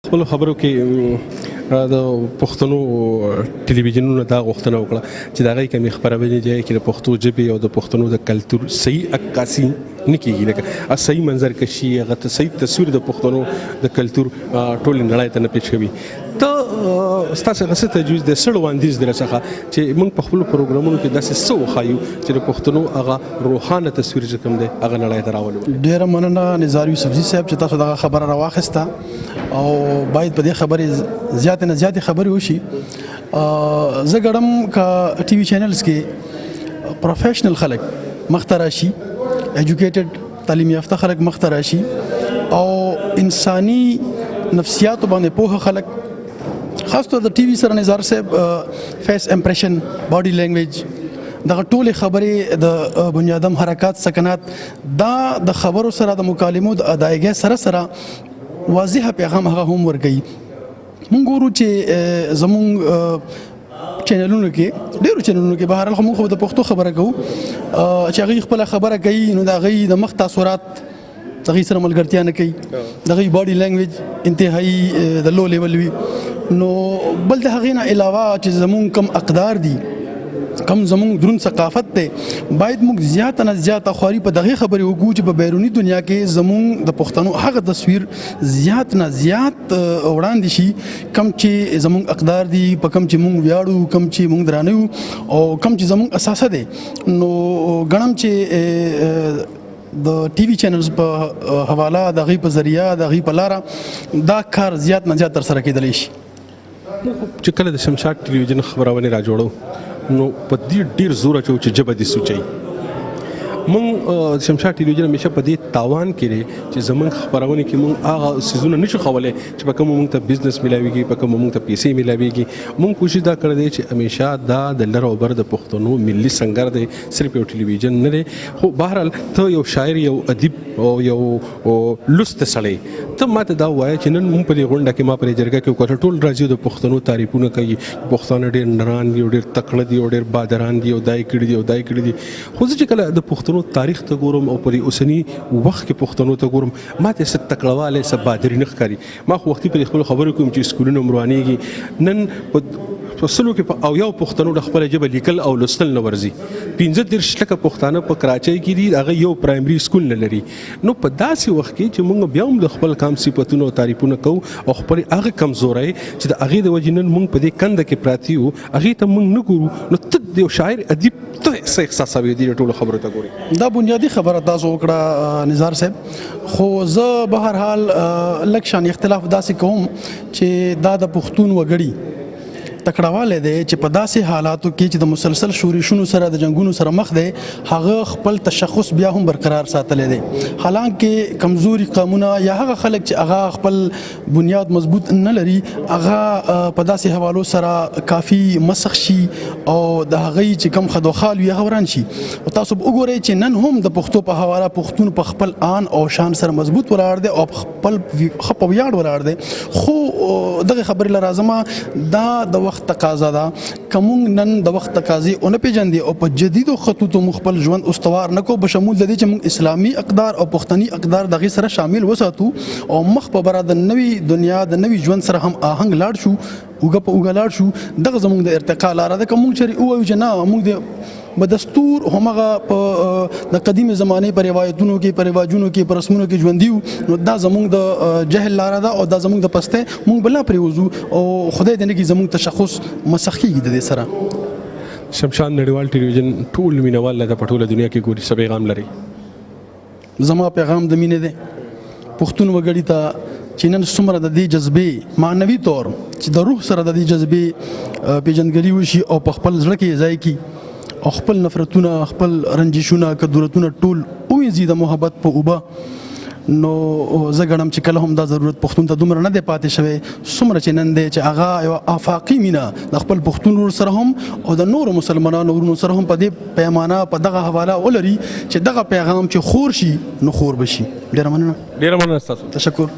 خپل خبرو کې د پښتنو ټلویزیونونو دا غوښتنه وکړه چې د هغې کمې خپرونې ځای کې د پښتو ژبې او د پښتنو د کلتور صحیح عکاسي نه کېږي، لکه صحیح منظر کشي، هغه ته صحیح تصویر د پښتنو د کلتور ټولې نړۍ ته نه پیش کوي. ته ستاسو هغه څه تجویز دی سړ وړاندیز در څخه چې موږ په خپلو پروګرامونو کې داسې څه وښایو چې د پښتنو هغه روښانه تصویر چې کوم دی هغه نړۍ ته راولو؟ ډېره مننه نظار یوسفزي صاحب چې تاسو دغه خبره راواخیسته او باید په دې خبرې زیاتې نه زیاتې خبرې وشي. زه ګڼم که ټي وي چینلز کې پروفیشنل خلک مخته راشي، ایجوکیټډ تعلیم یافته خلک مخته راشي او انساني نفسیاتو باندې پوهه خلک، خاص طور د ټي وي سره نظار صاحب فیس امپریشن، باډي لینګویج، دغه ټولې خبرې د بني ادم حرکات سکنات دا د خبرو سره د مکالمو د ادایګۍ سره سره واضح پیغام هغه هم ورکوي. مونږ ګورو چې زمونږ چینلونو کې ډېرو چینلونو کې بهرحال موږ خو د پښتو خبره کوو چې هغوی خپله خبره کوي نو د هغوی د مخ تاثرات د هغوی سره ملګرتیا نه کوي، د هغوی باډي لینګویج انتهایي د لو لیول وي. نو بل د هغې نه علاوه چې زمونږ کم اقدار دي، کم زمونږ دروند ثقافت دی، باید موږ زیاته نه زیاته خواري په دغې خبرې وکړو چې په بیروني دنیا کې زمونږ د پښتنو هغه تصویر زیات نه زیات وړاندې شي کم چې زمونږ اقدار دي، په کم چې موږ ویاړو، کم چې موږ درانه یو او کم چې زمونږ اساسه دی. نو ګڼم چې د ټي وي چینلز په حواله د هغوی په ذریعه د هغوی په لاره دا کار زیات نه زیات ترسره کېدلی شي. چې کله د شمشاد ټلویزیون خبرونې راجوړو نو په دې ډېر زور اچوو چې ژبه دې سوچوي. موږ شمشاد ټلویزیون همیشه په دې تاوان کې دی چې زموږ خپرونې کې موږ هغه څیزونه نشو کولی چې په کومو موږ ته بزنس میلاویږي، په کومو موږ ته پیسې میلاویږي. موږ کوشش دا کړی دی چې همیشه دا د لر او بر د پښتنو ملي سنګر دی، صرف یو ټلویزیون نه دی. خو بهرحال ته یو شاعر، یو ادیب او یو لوسته سړی، ته ماته دا ووایه چې نن موږ په دې غونډه کې ما په دې جرګه کې وکړه ټول راځي د پښتنو تعریفونه کوي، پښتانه ډېر نران دي او ډېر تکړه دي او ډېر بادران دي او دا یې کړي دي او دا یې کړي دي. خو زه چې کله د پښتنو تاریخ ته ګورم او په دې اوسني وخت کې پښتنو ته ګورم ماته څه تکړه والی، څه بادري نه ښکاري. ما خو وختي په خپلو خبرو کوم چې سکولونه روانېږي نن په سلو کې په اویاو پښتنو د خپله ژبه لیکل او لوستل نه ورځي. 15 لکه پښتانه په کراچۍ کې دي، هغه یو پرایمري سکول نه لري. نو په داسې وخت کې چې موږ بیا هم د خپل کام صفتونه او تعریفونه کوو او خپلې هغه کمزورۍ چې د هغې د وجې نن موږ په دې کنده کې پراته یو هغې ته موږ نه ګورو. نو ته د یو شاعر ادیب ته څه احساسوې دې ټولو خبرو ته ګورې؟ دا بنیادي خبره تاسو وکړه نظار صاحب، خو زه بهرحال لږ شان اختلاف داسې کوم چې دا د پښتون وګړي تکړهوالی دی چې په داسې حالاتو کې چې د مسلسل شورشونو سره د جنګونو سره مخ دی هغه خپل تشخص بیا هم برقرار ساتلی دی. حالانکه کمزوري قومونه یا هغه خلک چې هغه خپل بنیاد مضبوط نه لري هغه په داسې حوالو سره کافي مسخ شي او د هغوی چې کم خدوخال وي هغه وران شي. او تاسو به وګورئ چې نن هم د پښتو په حواله پښتون په خپل آن او شان سره مضبوط ولاړ دی او خپل ښه په ویاړ ولاړ دی. خو دغه خبرې له راځمه دا د وخت تقاضا ده که موږ نن د وخت تقاضې ونه پېژندې او په جدیدو خطوطو موږ خپل ژوند استوار نه کوو بشمول د دې چې موږ اسلامي اقدار او پښتني اقدار د هغې سره شامل وساتو او مخ په بره د نوي دنیا د نوي ژوند سره هم آهنګ لاړ شو، اوږه په اوږه لاړ شو، دغه زموږ د ارتقا لاره ده. که موږ چېرې ووایو چې نه موږ د بدستور همغه په د قدیمې زمانې په روایتونو کې، په رواجونو کې، په رسمونو کې ژوندي یو، نو دا زموږ د جهل لاره ده او دا زموږ د پستۍ موږ به لا پرېوځو او خدای دې نه کړي زموږ تشخص مسخ کېږي د دې سره. شمشاد نړیوال ټلویزیون ټول مینوال له په ټوله دنیا کې ګوري، څه پیغام لري؟ زما پیغام د مینې دی پښتون وګړي ته چې نن څومره د دې جذبې معنوي طور چې د روح سره د دې جذبې پیژندګري وشي او په خپل زړه کې ځای کړي او خپل نفرتونه، خپل رنجشونه، کدورتونه ټول ووینځي د محبت په اوبه. نو زه ګڼم چې کله هم دا ضرورت پښتون ته دومره نه دی پاتې شوی څومره چې نن دی چې هغه یوه آفاقي مینه د خپل پښتون ورور سره هم او د نورو مسلمانانو ورونو سره هم په دې پیمانه په دغه حواله ولري چې دغه پیغام چې خور شي نو خور به شي. ډېره مننه. ډېره مننه ستاسو. تشکر.